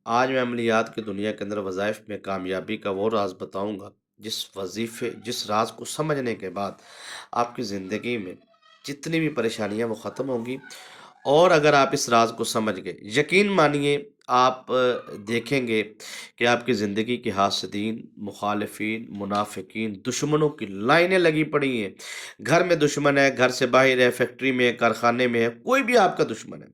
آج میں عملیات کی دنیا کے اندر وظائف میں کامیابی کا وہ راز بتاؤں گا جس راز کو سمجھنے کے بعد آپ کی زندگی میں جتنی بھی پریشانیاں وہ ختم ہوں گی۔ اور اگر آپ اس راز کو سمجھ گئے، یقین مانیے آپ دیکھیں گے کہ آپ کی زندگی کے حاسدین، مخالفین، منافقین، دشمنوں کی لائنیں لگی پڑی ہیں۔ گھر میں دشمن ہے، گھر سے باہر ہے، فیکٹری میں ہے، کارخانے میں ہے، کوئی بھی آپ کا دشمن ہے۔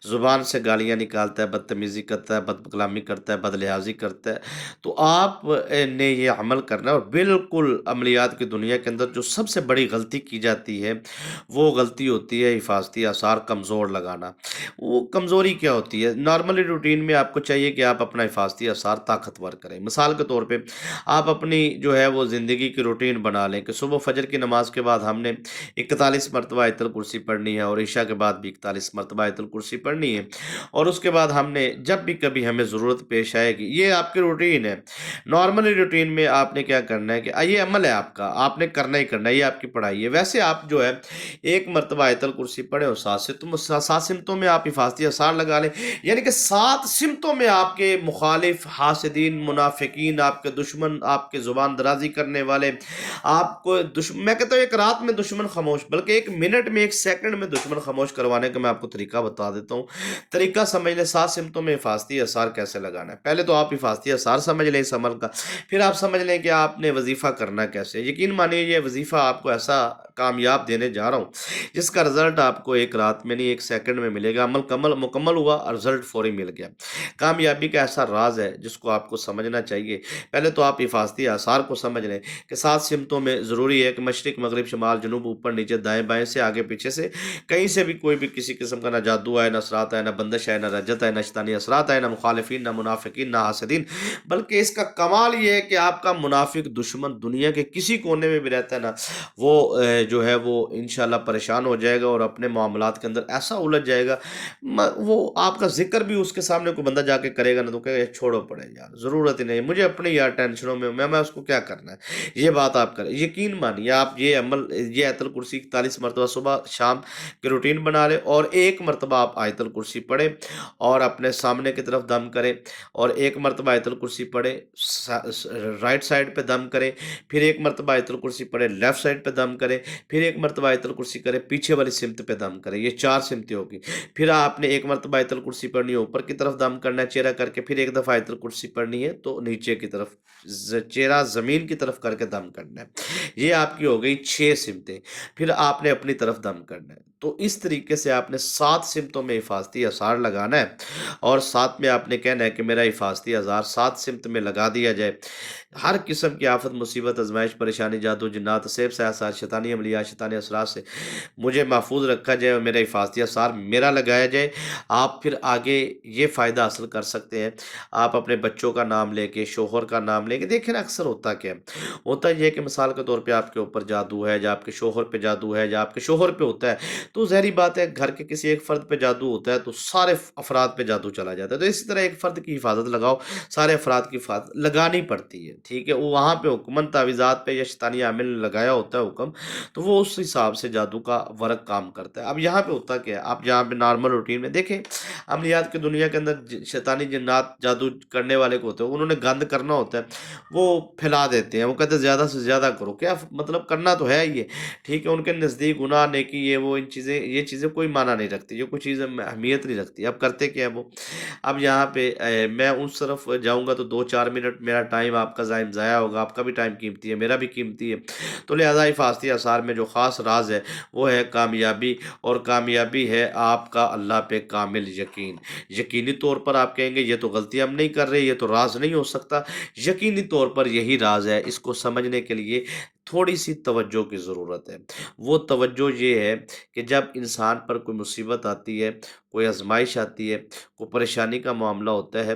زبان سے گالیاں نکالتا ہے، بدتمیزی کرتا ہے، بد کلامی کرتا ہے، بد لحاظی کرتا ہے۔ تو آپ نے یہ عمل کرنا ہے، اور بالکل عملیات کی دنیا کے اندر جو سب سے بڑی غلطی کی جاتی ہے، وہ غلطی ہوتی ہے حفاظتی آثار کمزور لگانا۔ وہ کمزوری کیا ہوتی ہے؟ نارملی روٹین میں آپ کو چاہیے کہ آپ اپنا حفاظتی آثار طاقتور کریں۔ مثال کے طور پہ آپ اپنی جو ہے وہ زندگی کی روٹین بنا لیں کہ صبح فجر کی نماز کے بعد ہم نے 41 مرتبہ آیت الکرسی پڑھنی ہے، اور عشاء کے بعد بھی 41 مرتبہ آیت الکرسی پڑھنی ہے، اور اس کے بعد ہم نے جب بھی کبھی ہمیں ضرورت پیش آئے گی، یہ آپ کی روٹین ہے۔ نارملی روٹین میں آپ نے کیا کرنا ہے کہ یہ عمل ہے آپ کا، آپ نے کرنا ہی کرنا ہے، یہ آپ کی پڑھائی ہے۔ ویسے آپ جو ہے ایک مرتبہ آیت الکرسی پڑھیں، اور سات سمتوں میں آپ حفاظتی آثار لگا لیں، یعنی کہ 7 سمتوں میں آپ کے مخالف، حاسدین، منافقین، آپ کے دشمن، آپ کے زبان درازی کرنے والے، آپ کو میں کہتا ہوں ایک رات میں دشمن خاموش، بلکہ ایک منٹ میں، ایک سیکنڈ میں دشمن خاموش کروانے کا میں آپ کو طریقہ بتا دیتا ہوں۔ طریقہ سمجھ لیں، 7 سمتوں میں حفاظتی آثار کیسے لگانا ہے۔ پہلے تو آپ حفاظتی آثار سمجھ لیں اس عمل کا، پھر آپ سمجھ لیں کہ آپ نے وظیفہ کرنا کیسے۔ یقین مانیے یہ وظیفہ آپ کو ایسا کامیاب دینے جا رہا ہوں جس کا رزلٹ آپ کو ایک رات میں نہیں، ایک سیکنڈ میں ملے گا۔ عمل مکمل ہوا اور رزلٹ فوری مل گیا۔ کامیابی کا ایسا راز ہے جس کو آپ کو سمجھنا چاہیے۔ پہلے تو آپ حفاظتی آثار کو سمجھ لیں کہ 7 سمتوں میں ضروری ہے کہ مشرق، مغرب، شمال، جنوب، اوپر نیچے، دائیں بائیں سے، آگے پیچھے سے، کہیں سے بھی کوئی بھی کسی قسم کا نہ جادو آئے، نہ اثرات آئے، نہ بندش آئے، نہ رجت آئے، نہ شیطانی اثرات آئے، نہ مخالفین، نہ منافقین، نہ حاسدین۔ بلکہ اس کا کمال یہ ہے کہ آپ کا منافق دشمن دنیا کے کسی کونے میں بھی رہتا ہے نا، وہ جو ہے وہ انشاءاللہ پریشان ہو جائے گا، اور اپنے معاملات کے اندر ایسا الجھ جائے گا، وہ آپ کا ذکر بھی اس کے سامنے کوئی بندہ جا کے کرے گا نا، تو کہے گا چھوڑو پڑے یار، ضرورت ہی نہیں، مجھے اپنی یار ٹینشنوں میں اس کو کیا کرنا ہے۔ یہ بات آپ کریں، یقین مانیے آپ یہ عمل، یہ آیت الکرسی 41 مرتبہ صبح شام کی روٹین بنا لیں، اور ایک مرتبہ آپ آیت الکرسی پڑھیں اور اپنے سامنے کی طرف دم کریں، اور ایک مرتبہ آیت الکرسی پڑھیں، رائٹ سائڈ پہ دم کریں، پھر ایک مرتبہ آیت الکرسی پڑھیں، لیفٹ سائڈ پہ دم کریں، پھر ایک مرتبہ آیت الکرسی کریں، پیچھے والی سمت پہ دم کریں۔ یہ 4 سمتیں ہوگی۔ پھر آپ نے ایک مرتبہ آیت الکرسی پڑھنی ہے، اوپر کی طرف دم کرنا ہے چہرہ کر کے، پھر ایک دفعہ آیت الکرسی پڑھنی ہے تو نیچے کی طرف، چہرہ زمین کی طرف کر کے دم کرنا ہے۔ یہ آپ کی ہو گئی 6 سمتیں۔ پھر آپ نے اپنی طرف دم کرنا ہے۔ تو اس طریقے سے آپ نے 7 سمتوں میں حفاظتی آثار لگانا ہے، اور ساتھ میں آپ نے کہنا ہے کہ میرا حفاظتی آثار 7 سمت میں لگا دیا جائے۔ ہر قسم کی آفت، مصیبت، آزمائش، پریشانی، جادو، جنات، سیب سیاست، شیطانی عملیات، شیطانی اثرات سے مجھے محفوظ رکھا جائے، اور میرا حفاظتی اثار میرا لگایا جائے۔ آپ پھر آگے یہ فائدہ حاصل کر سکتے ہیں، آپ اپنے بچوں کا نام لے کے، شوہر کا نام لے کے، دیکھیں نا اکثر ہوتا کیا ہے، ہوتا یہ ہے کہ مثال کے طور پہ آپ کے اوپر جادو ہے، یا آپ کے شوہر پہ جادو ہے، یا آپ کے شوہر پہ ہوتا ہے، تو ظاہری بات ہے گھر کے کسی ایک فرد پہ جادو ہوتا ہے تو سارے افراد پہ جادو چلا جاتا ہے۔ تو اسی طرح ایک فرد کی حفاظت لگاؤ، سارے افراد کی حفاظت لگانی پڑتی ہے، ٹھیک ہے۔ وہ وہاں پہ حکمن تعویذات پہ یا شیطانی عامل نے لگایا ہوتا ہے حکم، تو وہ اس حساب سے جادو کا ورق کام کرتا ہے۔ اب یہاں پہ ہوتا کیا ہے، آپ جہاں پہ نارمل روٹین میں دیکھیں، عملیات کی دنیا کے اندر شیطانی جنات جادو کرنے والے کو ہوتے ہیں، انہوں نے گند کرنا ہوتا ہے، وہ پھیلا دیتے ہیں، وہ کہتے ہیں زیادہ سے زیادہ کرو، کیا مطلب کرنا تو ہے ہی ہے، ٹھیک ہے۔ ان کے نزدیک گناہ، نیکی، یہ وہ ان چیزیں، یہ چیزیں کوئی معنی نہیں رکھتی، یہ کوئی چیزیں اہمیت نہیں رکھتی۔ اب کرتے کیا ہے وہ، اب یہاں پہ میں اس طرف جاؤں گا تو 2 4 منٹ میرا ٹائم آپ کا ضائع ہوگا، آپ کا بھی ٹائم قیمتی ہے، میرا بھی قیمتی ہے۔ تو لہذا حفاظتی آثار میں جو خاص راز ہے وہ ہے کامیابی، اور کامیابی ہے آپ کا اللہ پہ کامل یقین۔ یقینی طور پر آپ کہیں گے یہ تو غلطی ہم نہیں کر رہے، یہ تو راز نہیں ہو سکتا، یقینی طور پر یہی راز ہے۔ اس کو سمجھنے کے لیے تھوڑی سی توجہ کی ضرورت ہے۔ وہ توجہ یہ ہے کہ جب انسان پر کوئی مصیبت آتی ہے، کوئی آزمائش آتی ہے، کوئی پریشانی کا معاملہ ہوتا ہے،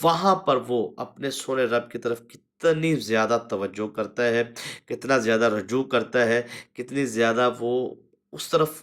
وہاں پر وہ اپنے سونے رب کی طرف کتنی زیادہ توجہ کرتا ہے، کتنا زیادہ رجوع کرتا ہے، کتنی زیادہ وہ اس طرف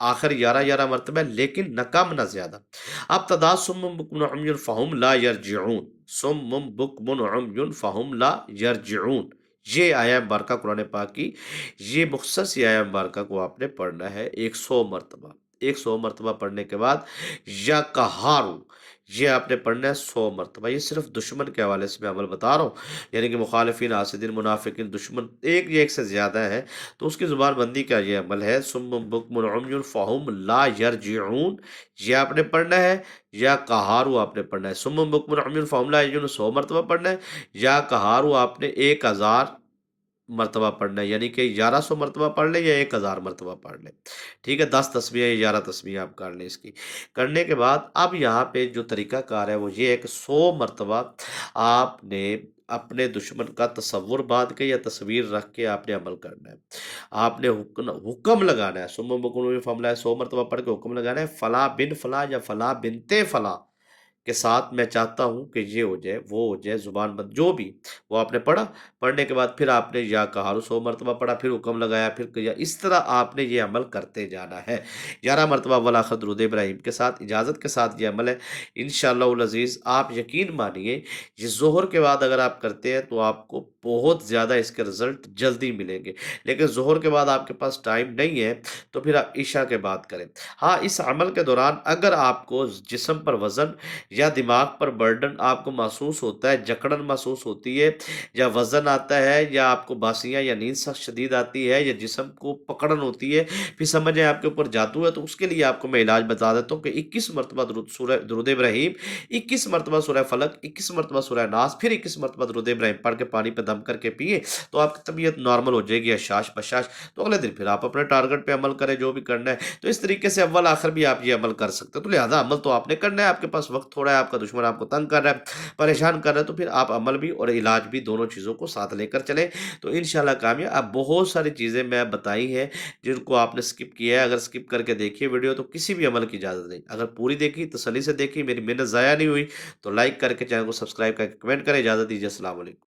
آخر 11 مرتبہ ہے لیکن نہ کم نہ زیادہ۔ اب تعداد سم بکمن عمی فہم لا یرجعون، سم بکمن عمی فہم لا یرجعون، یہ آیا مبارکہ قرآن پاک کی، یہ مختص یہ آیا مبارکہ کو آپ نے پڑھنا ہے 100 مرتبہ۔ 100 مرتبہ پڑھنے کے بعد یا کہارو، یہ آپ نے پڑھنا ہے 100 مرتبہ۔ یہ صرف دشمن کے حوالے سے میں عمل بتا رہا ہوں، یعنی کہ مخالفین، حاسدین، منافقین، دشمن ایک یا ایک سے زیادہ ہے تو اس کی زبان بندی کا یہ عمل ہے۔ سم بکم عمی فہم لا یرجعون، یہ آپ نے پڑھنا ہے، یا کہارو آپ نے پڑھنا ہے۔ سم بکم عمی فہم لا یرجعون 100 مرتبہ پڑھنا ہے، یا کہارو آپ نے 1000 مرتبہ پڑھنا ہے، یعنی کہ 1100 مرتبہ پڑھ لیں یا 1000 مرتبہ پڑھ لیں۔ ٹھیک ہے، 10 تسبیح یا 11 تسبیح آپ کر لیں اس کی۔ کرنے کے بعد اب یہاں پہ جو طریقہ کار ہے وہ یہ ہے کہ 100 مرتبہ آپ نے اپنے دشمن کا تصور باندھ کے یا تصویر رکھ کے آپ نے عمل کرنا ہے۔ آپ نے حکم لگانا ہے، سم بکم فملہ 100 مرتبہ پڑھ کے حکم لگانا ہے، فلاں بن فلاں یا فلاں بنتے فلاں کے ساتھ میں چاہتا ہوں کہ یہ ہو جائے، وہ ہو جائے، زبان بند جو بھی وہ آپ نے پڑھا۔ پڑھنے کے بعد پھر آپ نے یا کہارو 100 مرتبہ پڑھا، پھر حکم لگایا، پھر کیا، اس طرح آپ نے یہ عمل کرتے جانا ہے۔ 11 مرتبہ اول آخر درود ابراہیم کے ساتھ، اجازت کے ساتھ یہ عمل ہے انشاءاللہ العزیز۔ آپ یقین مانیے یہ ظہر کے بعد اگر آپ کرتے ہیں تو آپ کو بہت زیادہ اس کے رزلٹ جلدی ملیں گے، لیکن ظہر کے بعد آپ کے پاس ٹائم نہیں ہے تو پھر آپ عشاء کے بعد کریں۔ ہاں، اس عمل کے دوران اگر آپ کو جسم پر وزن یا دماغ پر برڈن آپ کو محسوس ہوتا ہے، جکڑن محسوس ہوتی ہے، یا وزن آتا ہے، یا آپ کو باسیاں یا نیند سخت شدید آتی ہے، یا جسم کو پکڑن ہوتی ہے، پھر سمجھیں آپ کے اوپر جادو ہے، تو اس کے لیے آپ کو میں علاج بتا دیتا ہوں کہ 21 مرتبہ درود ابراہیم، 21 مرتبہ سورہ فلق، 21 مرتبہ سورہ ناس، پھر 21 مرتبہ درود ابراہیم پڑھ کے پانی پہ دم کر کے پیے تو آپ کی طبیعت نارمل ہو جائے گی، اشاش بشاش۔ تو اگلے دن پھر آپ اپنے ٹارگٹ پہ عمل کریں جو بھی کرنا ہے۔ تو اس طریقے سے اول آخر بھی آپ یہ عمل کر سکتے ہیں، تو لہٰذا عمل تو آپ نے کرنا ہے، آپ کے پاس وقت تھوڑا ہے، آپ کا دشمن آپ کو تنگ کر رہا ہے، پریشان کر رہا ہے، تو پھر آپ عمل بھی اور علاج بھی دونوں چیزوں کو ساتھ لے کر چلیں تو انشاءاللہ کامیاب۔ اب بہت ساری چیزیں میں بتائی ہیں جن کو آپ نے سکپ کیا ہے، اگر سکپ کر کے دیکھیے ویڈیو تو کسی بھی عمل کی اجازت نہیں، اگر پوری دیکھی تسلی سے دیکھی، میری محنت ضائع نہیں ہوئی، تو لائک کر کے چینل کو سبسکرائب کر کے کمنٹ کریں۔ اجازت دیجیے، السلام علیکم۔